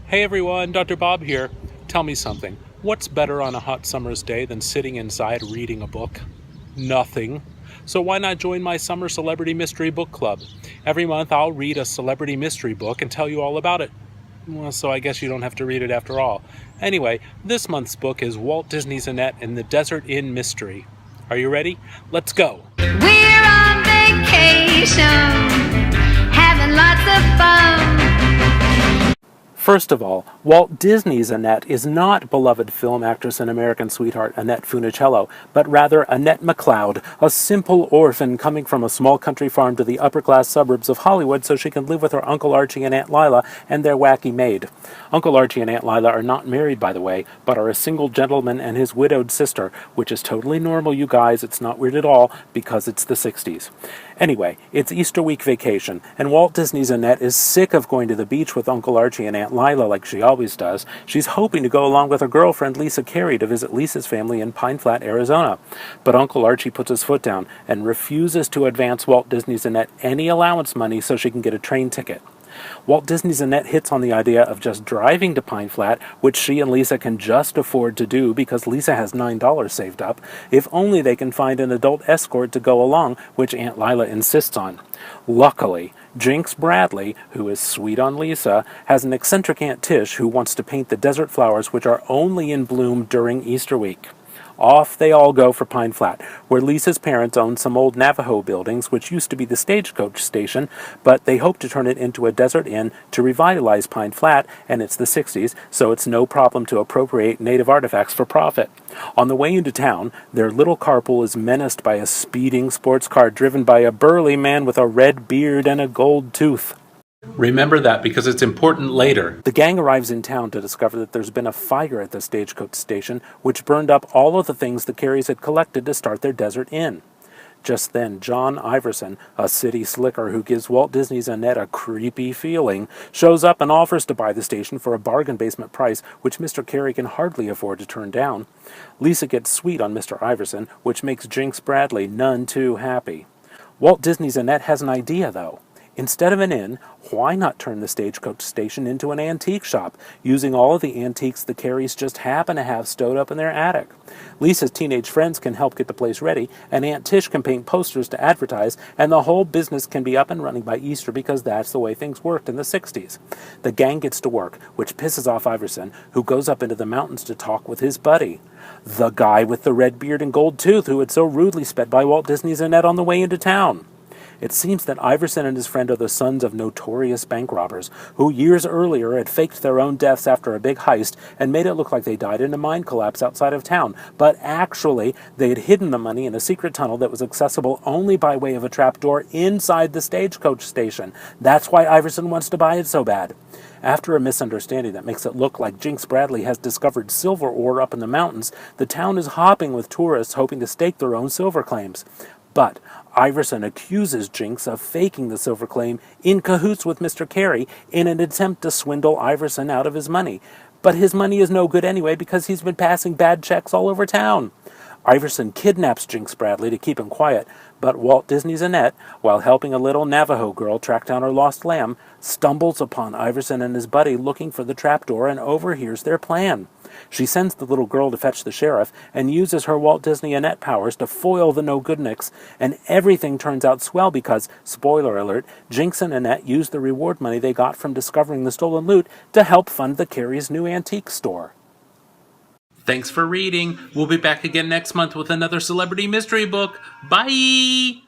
Hey everyone, Dr. Bob here. Tell me something. What's better on a hot summer's day than sitting inside reading a book? Nothing. So why not join my Summer Celebrity Mystery Book Club? Every month I'll read a celebrity mystery book and tell you all about it. Well, so I guess you don't have to read it after all. Anyway, this month's book is Walt Disney's Annette and the Desert Inn Mystery. Are you ready? Let's go! We're on vacation, having lots of fun. First of all, Walt Disney's Annette is not beloved film actress and American sweetheart Annette Funicello, but rather Annette McCloud, a simple orphan coming from a small country farm to the upper-class suburbs of Hollywood so she can live with her Uncle Archie and Aunt Lila and their wacky maid. Uncle Archie and Aunt Lila are not married, by the way, but are a single gentleman and his widowed sister, which is totally normal, you guys. It's not weird at all, because it's the 60s. Anyway, it's Easter week vacation, and Walt Disney's Annette is sick of going to the beach with Uncle Archie and Aunt Lila like she always does. She's hoping to go along with her girlfriend Lisa Carey to visit Lisa's family in Pine Flat, Arizona. But Uncle Archie puts his foot down and refuses to advance Walt Disney's Annette any allowance money so she can get a train ticket. Walt Disney's Annette hits on the idea of just driving to Pine Flat, which she and Lisa can just afford to do because Lisa has $9 saved up, if only they can find an adult escort to go along, which Aunt Lila insists on. Luckily, Jinx Bradley, who is sweet on Lisa, has an eccentric Aunt Tish who wants to paint the desert flowers which are only in bloom during Easter week. Off they all go for Pine Flat, where Lisa's parents own some old Navajo buildings, which used to be the stagecoach station, but they hope to turn it into a desert inn to revitalize Pine Flat, and it's the 60s, so it's no problem to appropriate native artifacts for profit. On the way into town, their little carpool is menaced by a speeding sports car driven by a burly man with a red beard and a gold tooth. Remember that because it's important later. The gang arrives in town to discover that there's been a fire at the stagecoach station, which burned up all of the things the Careys had collected to start their desert inn. Just then, John Iverson, a city slicker who gives Walt Disney's Annette a creepy feeling, shows up and offers to buy the station for a bargain basement price, which Mr. Carey can hardly afford to turn down. Lisa gets sweet on Mr. Iverson, which makes Jinx Bradley none too happy. Walt Disney's Annette has an idea, though. Instead of an inn, why not turn the stagecoach station into an antique shop, using all of the antiques the Careys just happen to have stowed up in their attic? Lisa's teenage friends can help get the place ready, and Aunt Tish can paint posters to advertise, and the whole business can be up and running by Easter because that's the way things worked in the 60s. The gang gets to work, which pisses off Iverson, who goes up into the mountains to talk with his buddy, the guy with the red beard and gold tooth who had so rudely sped by Walt Disney's Annette on the way into town. It seems that Iverson and his friend are the sons of notorious bank robbers, who years earlier had faked their own deaths after a big heist and made it look like they died in a mine collapse outside of town, but actually they had hidden the money in a secret tunnel that was accessible only by way of a trapdoor inside the stagecoach station. That's why Iverson wants to buy it so bad. After a misunderstanding that makes it look like Jinx Bradley has discovered silver ore up in the mountains, the town is hopping with tourists hoping to stake their own silver claims. But Iverson accuses Jinx of faking the silver claim in cahoots with Mr. Carey in an attempt to swindle Iverson out of his money. But his money is no good anyway because he's been passing bad checks all over town. Iverson kidnaps Jinx Bradley to keep him quiet, but Walt Disney's Annette, while helping a little Navajo girl track down her lost lamb, stumbles upon Iverson and his buddy looking for the trapdoor and overhears their plan. She sends the little girl to fetch the sheriff and uses her Walt Disney Annette powers to foil the no-goodniks, and everything turns out swell because, spoiler alert, Jinx and Annette used the reward money they got from discovering the stolen loot to help fund the Careys' new antique store. Thanks for reading. We'll be back again next month with another celebrity mystery book. Bye!